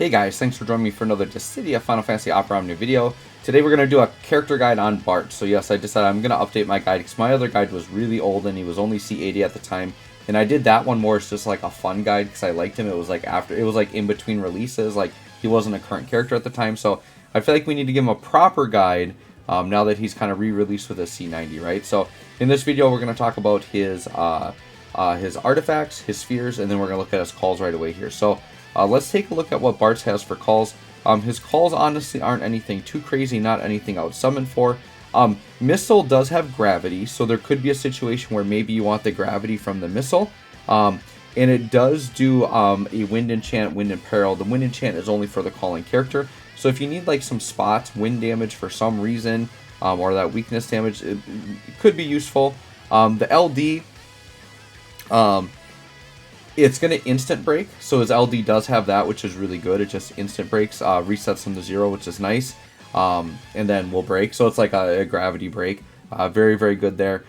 Hey guys, thanks for joining me for another Dissidia Final Fantasy Opera Omni video. Today we're going to do a character guide on Bartz. So yes, I decided I'm going to update my guide because my other guide was really old and he was only C80 at the time. And I did that one more as just like a fun guide because I liked him. It was like in between releases, like he wasn't a current character at the time. So I feel like we need to give him a proper guide now that he's kind of re-released with a C90, right? So in this video we're going to talk about his artifacts, his spheres, and then we're going to look at his calls right away here. So let's take a look at what Bartz has for calls. His calls honestly aren't anything too crazy, not anything I would summon for. Missile does have gravity, so there could be a situation where maybe you want the gravity from the missile. And it does do a wind enchant, wind and peril. The wind enchant is only for the calling character. So if you need like some spot wind damage for some reason, or that weakness damage, it could be useful. The LD, it's going to instant break, so his LD does have that, which is really good. It just instant breaks, resets him to 0, which is nice, and then will break. So it's like a gravity break. Very, very good there.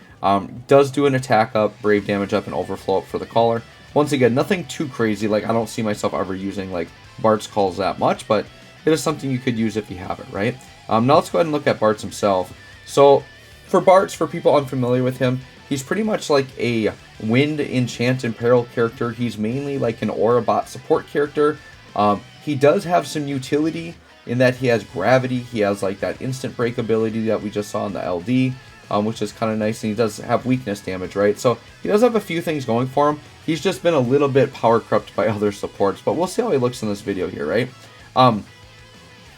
Does do an attack up, brave damage up, and overflow up for the caller. Once again, nothing too crazy. Like, I don't see myself ever using like Bartz calls that much, but it is something you could use if you have it, right? Now let's go ahead and look at Bartz himself. So for Bartz, for people unfamiliar with him, he's pretty much like a wind, enchant, and peril character. He's mainly like an aura bot support character. He does have some utility in that he has gravity. He has like that instant break ability that we just saw in the LD, which is kind of nice. And he does have weakness damage, right? So he does have a few things going for him. He's just been a little bit power corrupted by other supports, but we'll see how he looks in this video here, right?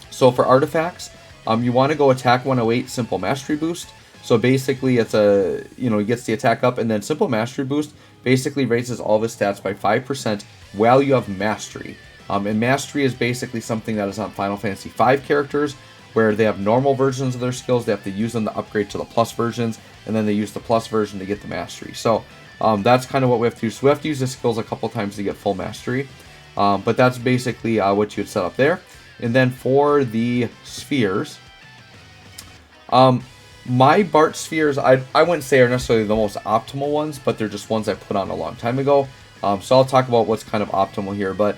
So for artifacts, you want to go attack 108 simple mastery boost. So basically it's he gets the attack up, and then simple mastery boost basically raises all of his stats by 5% while you have mastery. And mastery is basically something that is on Final Fantasy V characters where they have normal versions of their skills. They have to use them to upgrade to the plus versions, and then they use the plus version to get the mastery. So that's kind of what we have to do. So we have to use the skills a couple times to get full mastery. But that's basically what you would set up there. And then for the spheres, my Bartz spheres, I wouldn't say are necessarily the most optimal ones, but they're just ones I put on a long time ago. So I'll talk about what's kind of optimal here. But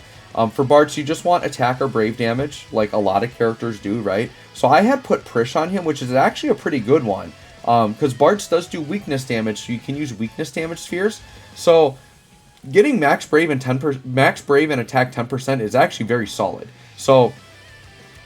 for Bartz, you just want attack or brave damage, like a lot of characters do, right? So I had put Prish on him, which is actually a pretty good one, because Bartz does do weakness damage, so you can use weakness damage spheres. So getting max brave and attack 10% is actually very solid. So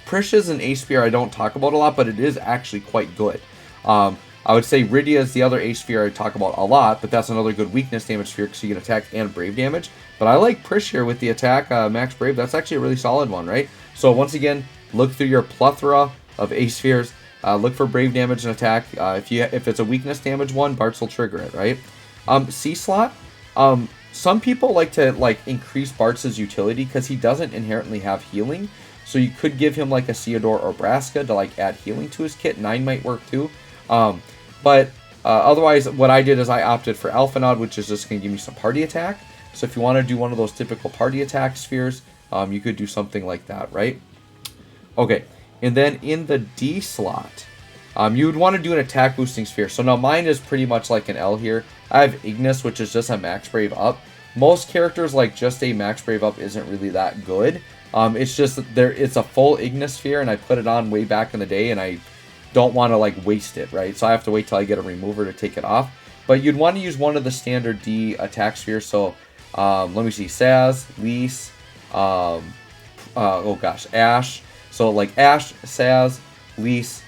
Prish is an A sphere I don't talk about a lot, but it is actually quite good. I would say Rydia is the other A sphere I talk about a lot, but that's another good weakness damage sphere because you can attack and brave damage. But I like Prish here with the attack max brave. That's actually a really solid one, right? So once again, look through your plethora of A spheres. Look for brave damage and attack. If it's a weakness damage one, Bartz will trigger it, right? C slot. Some people like to increase Bartz's utility because he doesn't inherently have healing. So you could give him like a Theodore or Braska to add healing to his kit. 9 might work too. But otherwise, what I did is I opted for Alphanod, which is just going to give me some party attack. So if you want to do one of those typical party attack spheres, you could do something like that, right? Okay, and then in the D slot, you would want to do an attack boosting sphere. So now mine is pretty much like an L here. I have Ignis, which is just a max brave up. Most characters like just a max brave up isn't really that good. It's just it's a full Ignis sphere, and I put it on way back in the day, and I don't want to waste it, right? So I have to wait till I get a remover to take it off. But you'd want to use one of the standard D attack spheres. So let me see, Saz, Lise, Ash. So like Ash, Saz, Lise,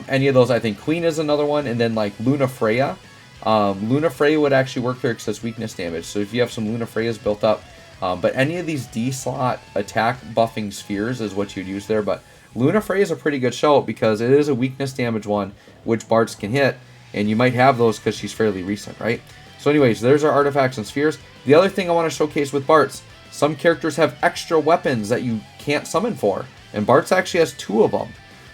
any of those. I think Queen is another one, and then like Luna Freya. Luna Freya would actually work there because it's weakness damage. So if you have some Luna Freyas built up, but any of these D slot attack buffing spheres is what you'd use there. But Luna Freya is a pretty good shout because it is a weakness damage one, which Bartz can hit, and you might have those because she's fairly recent, right? So anyways, there's our artifacts and spheres. The other thing I want to showcase with Bartz, some characters have extra weapons that you can't summon for, and Bartz actually has 2 of them.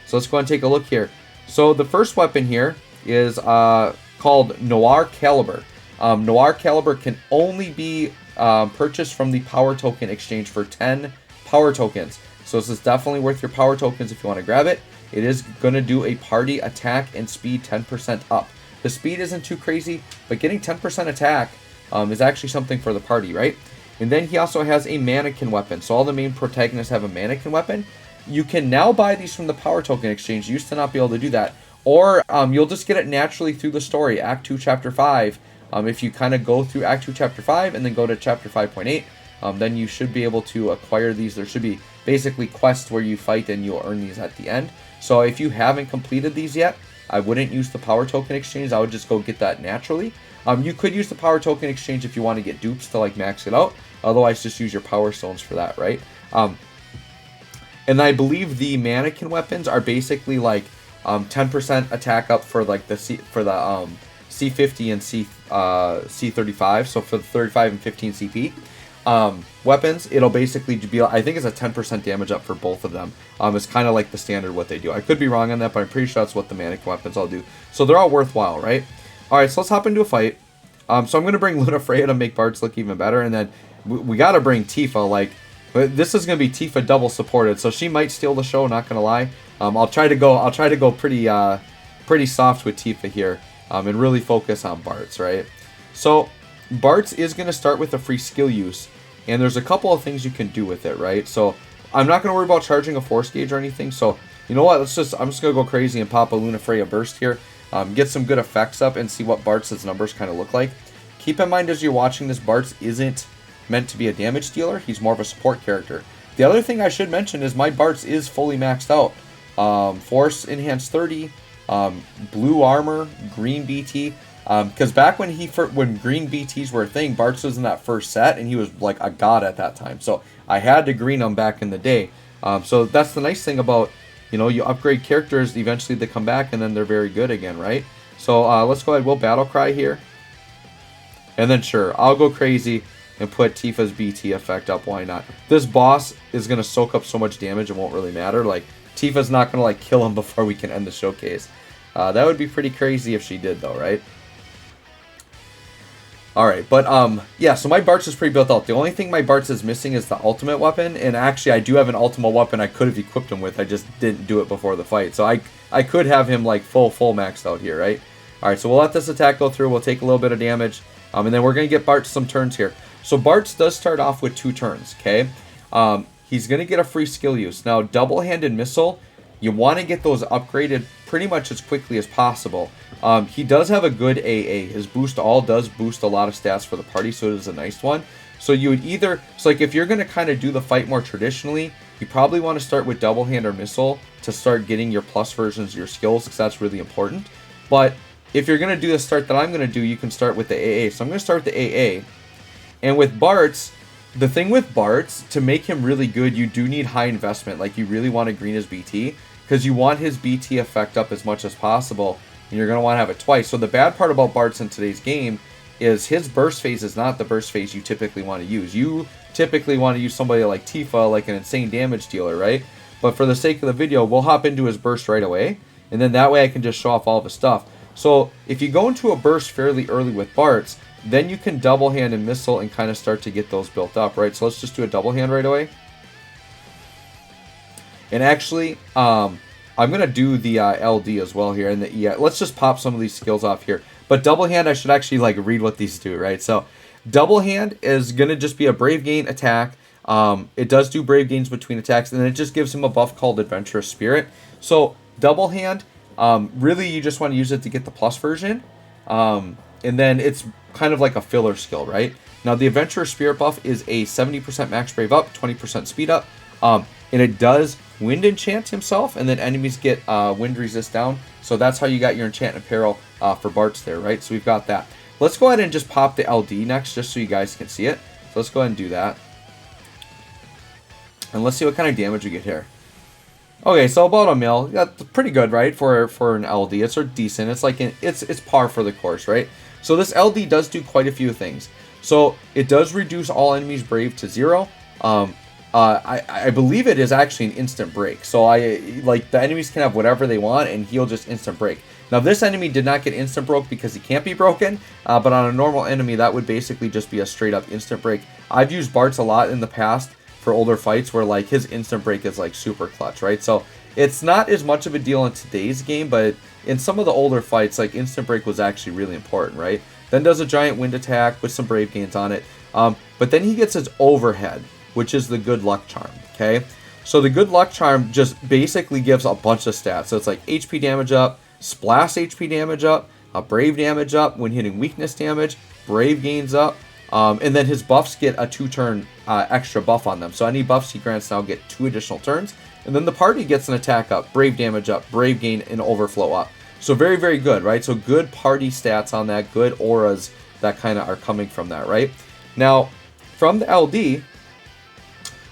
So let's go and take a look here. So the first weapon here is called Noir Caliber. Noir Caliber can only be purchased from the power token exchange for 10 power tokens. So this is definitely worth your power tokens if you want to grab it. It is going to do a party attack and speed 10% up. The speed isn't too crazy, but getting 10% attack is actually something for the party, right? And then he also has a Mannequin Weapon. So all the main protagonists have a Mannequin Weapon. You can now buy these from the Power Token Exchange. You used to not be able to do that. Or you'll just get it naturally through the story, Act 2, Chapter 5. If you kind of go through Act 2, Chapter 5, and then go to Chapter 5.8, then you should be able to acquire these. There should be basically quests where you fight and you'll earn these at the end. So if you haven't completed these yet, I wouldn't use the Power Token Exchange. I would just go get that naturally. You could use the Power Token Exchange if you want to get dupes to like max it out. Otherwise, just use your Power Stones for that, right? And I believe the Mannequin Weapons are basically like 10% attack up for like the C50 and C35. So for the 35 and 15 CP weapons, it'll basically be, I think it's a 10% damage up for both of them. It's kind of like the standard what they do. I could be wrong on that, but I'm pretty sure that's what the Mannequin Weapons all do. So they're all worthwhile, right? All right, so let's hop into a fight. So I'm going to bring Luna Freya to make Bartz look even better, and then we got to bring Tifa. Like, this is going to be Tifa double supported, so she might steal the show. Not going to lie. I'll try to go pretty soft with Tifa here, and really focus on Bartz, right? So Bartz is going to start with a free skill use, and there's a couple of things you can do with it, right? So I'm not going to worry about charging a force gauge or anything. So you know what? I'm just going to go crazy and pop a Luna Freya burst here. Get some good effects up and see what Bartz's numbers kind of look like. Keep in mind as you're watching this, Bartz isn't meant to be a damage dealer. He's more of a support character. The other thing I should mention is my Bartz is fully maxed out. Force Enhanced 30, blue armor, green BT. Because back when green BTs were a thing, Bartz was in that first set and he was like a god at that time. So I had to green him back in the day. So that's the nice thing about, you upgrade characters, eventually they come back and then they're very good again, right? So let's go ahead, we'll Battle Cry here. And then sure, I'll go crazy and put Tifa's BT effect up, why not? This boss is going to soak up so much damage it won't really matter. Like, Tifa's not going to like kill him before we can end the showcase. That would be pretty crazy if she did though, right? Alright, but yeah, so my Bartz is pretty built out. The only thing my Bartz is missing is the ultimate weapon, and actually I do have an ultimate weapon I could have equipped him with, I just didn't do it before the fight. So I could have him like full maxed out here, right? Alright, so we'll let this attack go through, we'll take a little bit of damage, and then we're going to get Bartz some turns here. So Bartz does start off with 2 turns, okay? He's going to get a free skill use. Now, double-handed missile, you want to get those upgraded pretty much as quickly as possible. He does have a good AA. His boost all does boost a lot of stats for the party, so it is a nice one. So you would either, so like if you're going to kind of do the fight more traditionally, you probably want to start with double hand or missile to start getting your plus versions of your skills, because that's really important. But if you're going to do the start that I'm going to do, you can start with the AA. So I'm going to start with the AA. And with Bartz, the thing with Bartz, to make him really good, you do need high investment. Like, you really want to green his BT, because you want his BT effect up as much as possible, and you're going to want to have it twice. So the bad part about Bartz in today's game is his burst phase is not the burst phase you typically want to use. You typically want to use somebody like Tifa, like an insane damage dealer, right? But for the sake of the video, we'll hop into his burst right away, and then that way I can just show off all of his stuff. So if you go into a burst fairly early with Bartz, then you can double hand and missile and kind of start to get those built up, right? So let's just do a double hand right away. And actually, I'm going to do the LD as well here. And the let's just pop some of these skills off here. But double hand, I should actually like read what these do, right? So double hand is going to just be a Brave Gain attack. It does do Brave Gains between attacks, and then it just gives him a buff called Adventurous Spirit. So double hand, really you just want to use it to get the plus version. And then it's kind of like a filler skill, right? Now the Adventurous Spirit buff is a 70% max brave up, 20% speed up, and it does wind enchant himself, and then enemies get wind resist down. So that's how you got your enchant apparel for Bartz there, right? So we've got that. Let's go ahead and just pop the LD next, just so you guys can see it. So let's go ahead and do that. And let's see what kind of damage we get here. Okay, so about a mil. That's pretty good, right? For an LD, it's decent. It's like it's par for the course, right? So this LD does do quite a few things. So it does reduce all enemies brave to 0. I believe it is actually an instant break. So the enemies can have whatever they want, and he'll just instant break. Now this enemy did not get instant broke because he can't be broken. But on a normal enemy, that would basically just be a straight up instant break. I've used Bartz a lot in the past for older fights where like his instant break is like super clutch, right? So it's not as much of a deal in today's game, but in some of the older fights, like instant break was actually really important, right? then does a giant wind attack with some brave gains on it. But then he gets his overhead, which is the good luck charm, okay? So the good luck charm just basically gives a bunch of stats. So it's like HP damage up, splash HP damage up, brave damage up when hitting weakness damage, brave gains up, and then his buffs get a 2-turn extra buff on them. So any buffs he grants now get 2 additional turns. And then the party gets an attack up, brave damage up, brave gain, and overflow up. So very, very good, right? So good party stats on that, good auras that kind of are coming from that, right? Now, from the LD,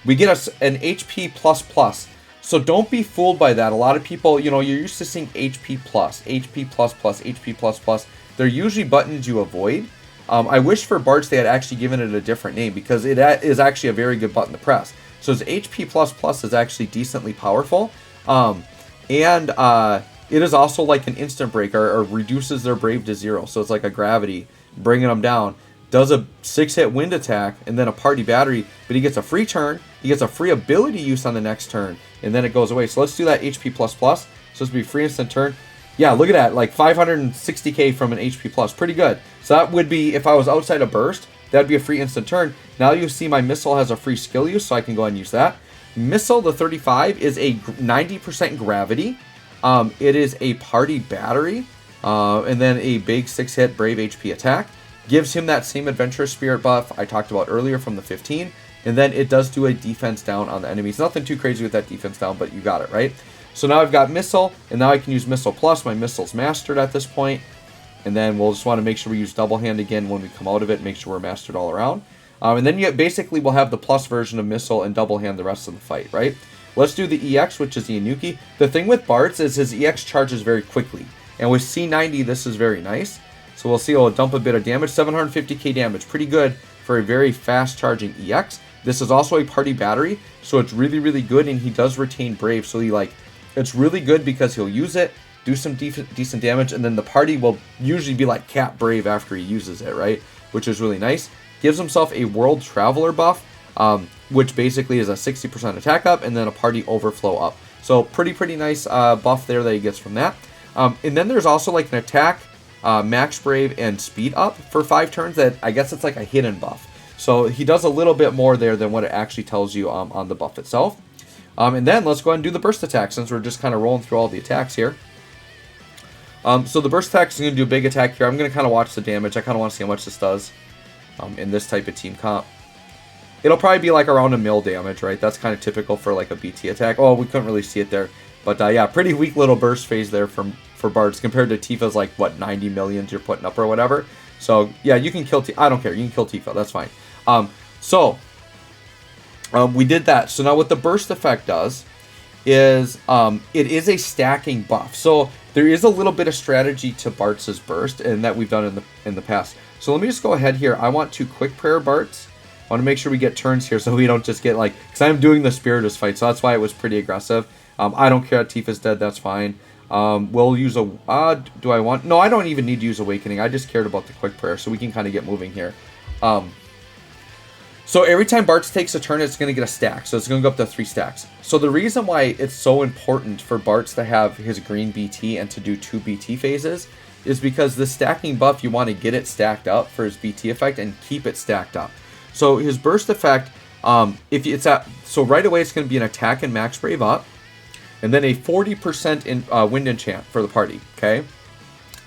we get an HP plus. So don't be fooled by that. A lot of people, you know, you're used to seeing HP plus, HP plus, HP plus. They're usually buttons you avoid. I wish for Bartz they had actually given it a different name, because it is actually a very good button to press. So his HP plus is actually decently powerful. And it is also like an instant break, or reduces their brave to 0. So it's like a gravity, bringing them down. Does a 6-hit wind attack, and then a party battery, but he gets a free turn, he gets a free ability use on the next turn, and then it goes away. So let's do that HP plus. So this would be free instant turn. Yeah, look at that, like 560k from an HP plus, pretty good. So that would be, if I was outside a burst, that'd be a free instant turn. Now you see my missile has a free skill use, so I can go ahead and use that. Missile, the 35, is a 90% gravity. It is a party battery, and then a big 6-hit brave HP attack. Gives him that same adventurous spirit buff I talked about earlier from the 15, and then it does do a defense down on the enemies. Nothing too crazy with that defense down, but you got it, right? So now I've got missile, and now I can use missile plus. My missile's mastered at this point, and then we'll just want to make sure we use double hand again when we come out of it, make sure we're mastered all around. And then basically we'll have the plus version of missile and double hand the rest of the fight, right? Let's do the EX, which is the Inuki. The thing with Bartz is his EX charges very quickly, and with C90 this is very nice. So we'll see it'll dump a bit of damage, 750k damage, pretty good for a very fast charging EX. This is also a party battery, so it's really, really good, and he does retain brave, so it's really good because he'll use it, do some decent damage, and then the party will usually be like cap brave after he uses it, right? Which is really nice. Gives himself a world traveler buff, which basically is a 60% attack up, and then a party overflow up. So pretty nice buff there that he gets from that. And then there's also like an attack, max brave, and speed up for 5 turns that I guess it's like a hidden buff. So he does a little bit more there than what it actually tells you on the buff itself. And then let's go ahead and do the burst attack, since we're just kind of rolling through all the attacks here. So the burst attack is going to do a big attack here. I'm going to kind of watch the damage. I kind of want to see how much this does in this type of team comp. It'll probably be like around a mil damage, right? That's kind of typical for like a BT attack. Oh, we couldn't really see it there. But yeah, pretty weak little burst phase there for Bartz compared to Tifa's like, what, 90 millions you're putting up or whatever. So yeah, you can kill Tifa. I don't care. You can kill Tifa. That's fine. We did that. So now what the burst effect does is it is a stacking buff. So there is a little bit of strategy to Bartz's burst, and that we've done in the past. So let me just go ahead here. I want to quick prayer Bartz. I want to make sure we get turns here so we don't just get like, because I'm doing the Spiritus fight, so that's why it was pretty aggressive. I don't care that Tifa's dead, that's fine. We'll use a, do I want, no, I don't even need to use Awakening. I just cared about the quick prayer, so we can kind of get moving here. So every time Bartz takes a turn, it's going to get a stack. So it's going to go up to 3 stacks. So the reason why it's so important for Bartz to have his green BT and to do 2 BT phases is because the stacking buff, you want to get it stacked up for his BT effect and keep it stacked up. So his burst effect, if it's at, so right away it's going to be an attack and max brave up, and then a 40% in wind enchant for the party. Okay,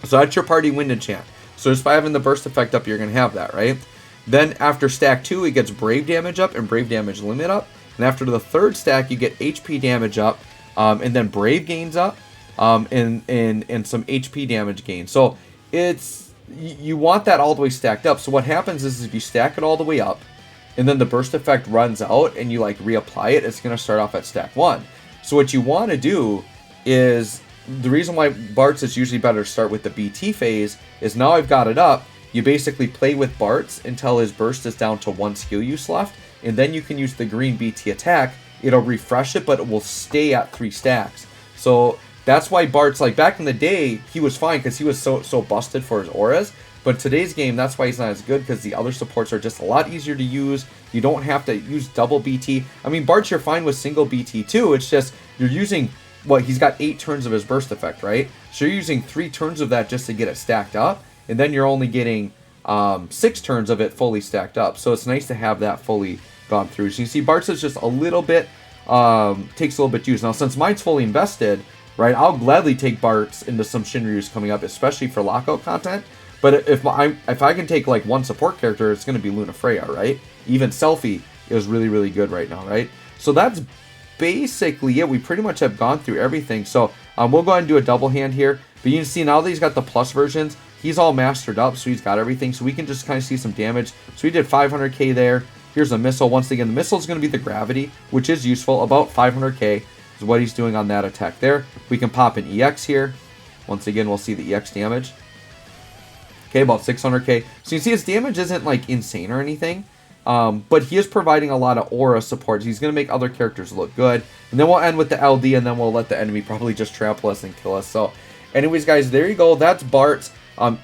so that's your party wind enchant. So just by having the burst effect up, you're going to have that, right? Then after stack 2, it gets brave damage up and brave damage limit up. And after the 3rd stack, you get HP damage up, and then brave gains up, and some HP damage gain. So it's, you want that all the way stacked up. So what happens is if you stack it all the way up, and then the burst effect runs out, and you like reapply it, it's going to start off at stack 1. So what you want to do is, the reason why Bartz is usually better to start with the BT phase is now I've got it up. You basically play with Bartz until his burst is down to 1 skill use left, and then you can use the green BT attack. It'll refresh it, but it will stay at 3 stacks. So that's why Bartz, like back in the day, he was fine because he was so busted for his auras. But in today's game, that's why he's not as good, because the other supports are just a lot easier to use. You don't have to use double BT. I mean, Bartz, you're fine with single BT too. It's just you're using, what, he's got 8 turns of his burst effect, right? So you're using 3 turns of that just to get it stacked up. And then you're only getting 6 turns of it fully stacked up. So it's nice to have that fully gone through. So you see Bartz is just a little bit, takes a little bit to use. Now since mine's fully invested, right, I'll gladly take Bartz into some Shinryus coming up, especially for lockout content. But if I can take like one support character, it's going to be Luna Freya, right? Even Selfie is really, really good right now, right? So that's basically it. We pretty much have gone through everything. So we'll go ahead and do a double hand here. But you can see now that he's got the plus versions, he's all mastered up, so he's got everything. So we can just kind of see some damage. So we did 500k there. Here's a missile. Once again, the missile is going to be the gravity, which is useful. About 500k is what he's doing on that attack there. We can pop an EX here. Once again, we'll see the EX damage. Okay, about 600k. So you see his damage isn't like insane or anything. But he is providing a lot of aura support. He's going to make other characters look good. And then we'll end with the LD, and then we'll let the enemy probably just trample us and kill us. So anyways, guys, there you go. That's Bartz.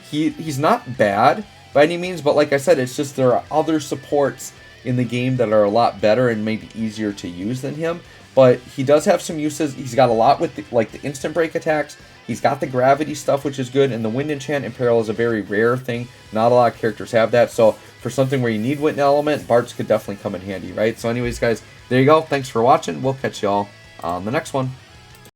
He's not bad by any means, but like I said, it's just there are other supports in the game that are a lot better and maybe easier to use than him. But he does have some uses. He's got a lot with the instant break attacks. He's got the gravity stuff, which is good, and the wind enchant in peril is a very rare thing. Not a lot of characters have that, so for something where you need wind element, Bartz could definitely come in handy, right? So anyways, guys, there you go. Thanks for watching. We'll catch y'all on the next one.